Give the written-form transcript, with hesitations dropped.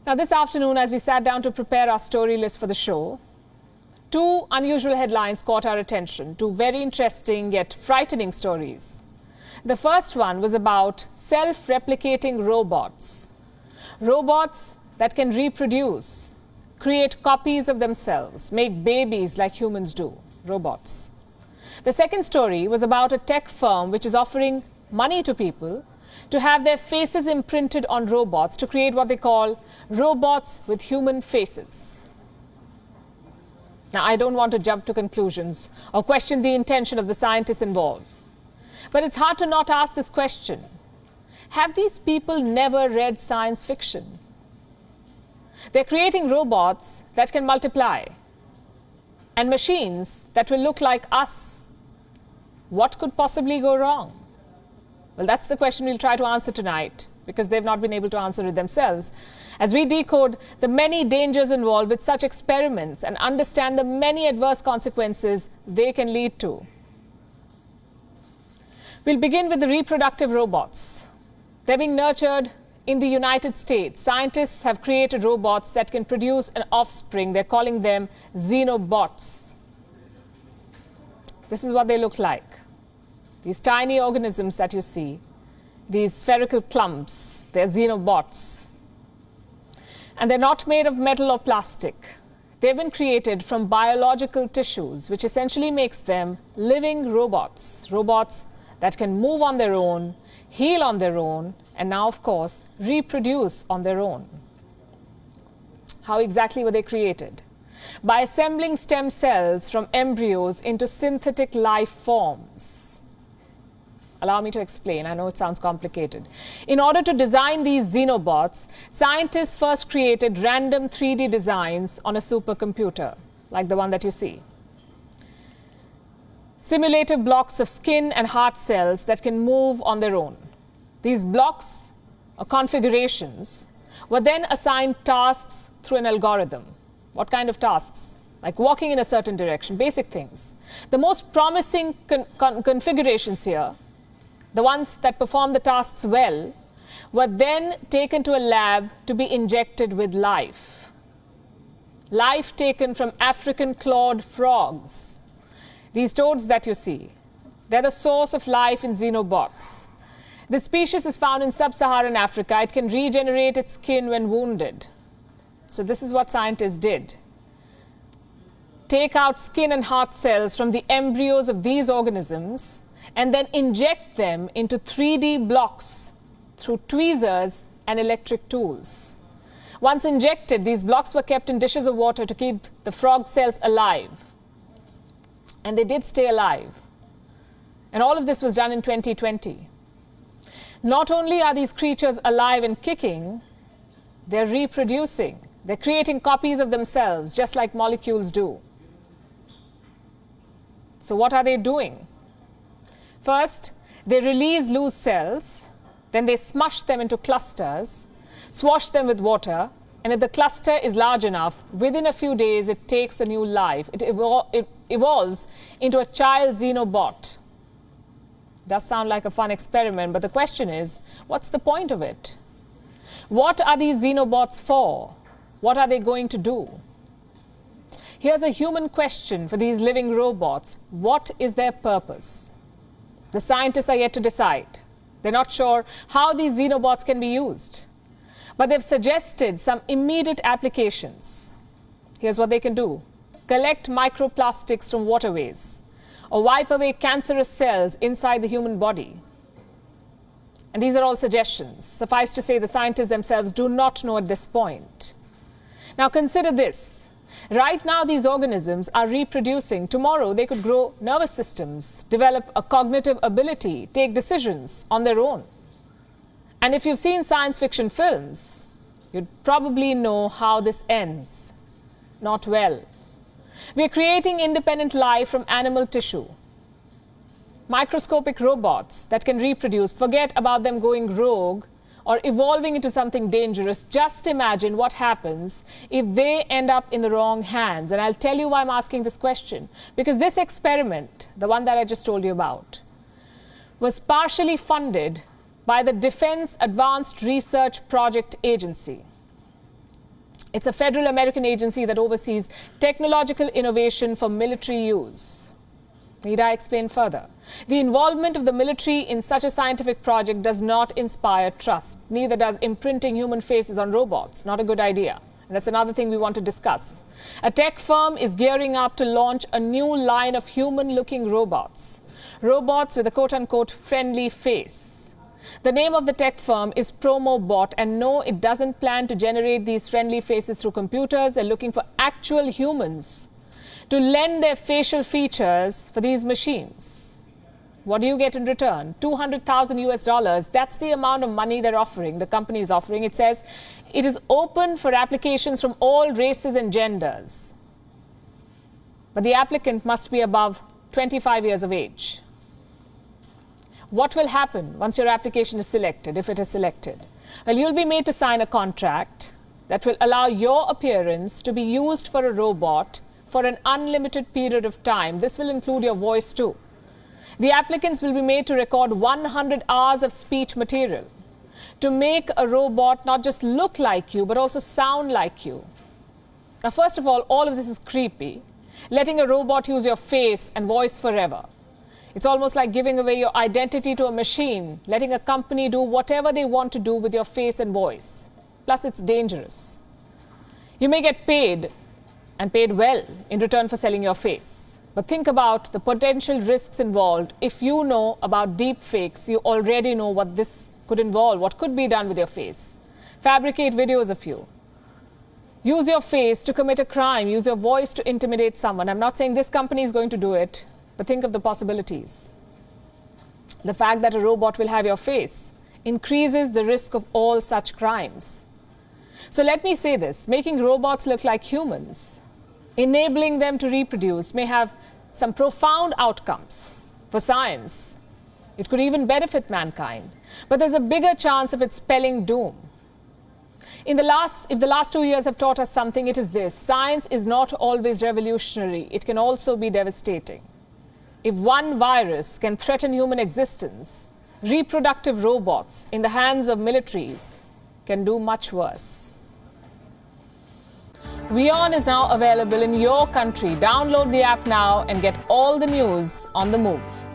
Now, this afternoon, as we sat down to prepare our story list for the show, two unusual headlines caught our attention, two very interesting yet frightening stories. The first one was about self-replicating robots. Robots that can reproduce, create copies of themselves, make babies like humans do, robots. The second story was about a tech firm which is offering money to people to have their faces imprinted on robots to create what they call robots with human faces. Now, I don't want to jump to conclusions or question the intention of the scientists involved. But it's hard to not ask this question. Have these people never read science fiction? They're creating robots that can multiply and machines that will look like us. What could possibly go wrong? Well, that's the question we'll try to answer tonight, because they've not been able to answer it themselves, as we decode the many dangers involved with such experiments and understand the many adverse consequences they can lead to. We'll begin with the reproductive robots. They're being nurtured in the United States. Scientists have created robots that can produce an offspring. They're calling them xenobots. This is what they look like. These tiny organisms that you see, these spherical clumps, they're xenobots. And they're not made of metal or plastic. They've been created from biological tissues, which essentially makes them living robots. Robots that can move on their own, heal on their own, and now, of course, reproduce on their own. How exactly were they created? By assembling stem cells from embryos into synthetic life forms. Allow me to explain. I know it sounds complicated. In order to design these xenobots, scientists first created random 3D designs on a supercomputer, like the one that you see. Simulated blocks of skin and heart cells that can move on their own. These blocks, or configurations, were then assigned tasks through an algorithm. What kind of tasks? Like walking in a certain direction, basic things. The most promising configurations here, the ones that perform the tasks well, were then taken to a lab to be injected with life. Life taken from African clawed frogs. These toads that you see, they're the source of life in xenobots. This species is found in sub-Saharan Africa. It can regenerate its skin when wounded. So this is what scientists did. Take out skin and heart cells from the embryos of these organisms and then inject them into 3D blocks through tweezers and electric tools. Once injected, these blocks were kept in dishes of water to keep the frog cells alive. And they did stay alive. And all of this was done in 2020. Not only are these creatures alive and kicking, they're reproducing. They're creating copies of themselves, just like molecules do. So what are they doing? First, they release loose cells, then they smush them into clusters, swash them with water, and if the cluster is large enough, within a few days it takes a new life. It evolves into a child xenobot. Does sound like a fun experiment, but the question is, what's the point of it? What are these xenobots for? What are they going to do? Here's a human question for these living robots. What is their purpose? The scientists are yet to decide. They're not sure how these xenobots can be used. But they've suggested some immediate applications. Here's what they can do. Collect microplastics from waterways, or wipe away cancerous cells inside the human body. And these are all suggestions. Suffice to say, the scientists themselves do not know at this point. Now consider this. Right now, these organisms are reproducing. Tomorrow, they could grow nervous systems, develop a cognitive ability, take decisions on their own. And if you've seen science fiction films, you'd probably know how this ends. Not well. We're creating independent life from animal tissue. Microscopic robots that can reproduce. Forget about them going rogue or evolving into something dangerous. Just imagine what happens if they end up in the wrong hands. And I'll tell you why I'm asking this question. Because this experiment, the one that I just told you about, was partially funded by the Defense Advanced Research Project Agency. It's a federal American agency that oversees technological innovation for military use. Need I explain further? The involvement of the military in such a scientific project does not inspire trust. Neither does imprinting human faces on robots. Not a good idea. And that's another thing we want to discuss. A tech firm is gearing up to launch a new line of human-looking robots. Robots with a quote-unquote friendly face. The name of the tech firm is PromoBot, and no, it doesn't plan to generate these friendly faces through computers. They're looking for actual humans to lend their facial features for these machines. What do you get in return? $200,000 US. That's the amount of money they're offering, the company is offering. It says it is open for applications from all races and genders. But the applicant must be above 25 years of age. What will happen once your application is selected, if it is selected? Well, you'll be made to sign a contract that will allow your appearance to be used for a robot for an unlimited period of time. This will include your voice too. The applicants will be made to record 100 hours of speech material to make a robot not just look like you, but also sound like you. Now, first of all of this is creepy. Letting a robot use your face and voice forever. It's almost like giving away your identity to a machine, letting a company do whatever they want to do with your face and voice. Plus, it's dangerous. You may get paid, and paid well, in return for selling your face. But think about the potential risks involved. If you know about deep fakes, you already know what this could involve, what could be done with your face. Fabricate videos of you. Use your face to commit a crime. Use your voice to intimidate someone. I'm not saying this company is going to do it, but think of the possibilities. The fact that a robot will have your face increases the risk of all such crimes. So let me say this, making robots look like humans, enabling them to reproduce, may have some profound outcomes for science. It could even benefit mankind. But there's a bigger chance of it spelling doom. If the last 2 years have taught us something, it is this. Science is not always revolutionary. It can also be devastating. If one virus can threaten human existence, reproductive robots in the hands of militaries can do much worse. WION is now available in your country. Download the app now and get all the news on the move.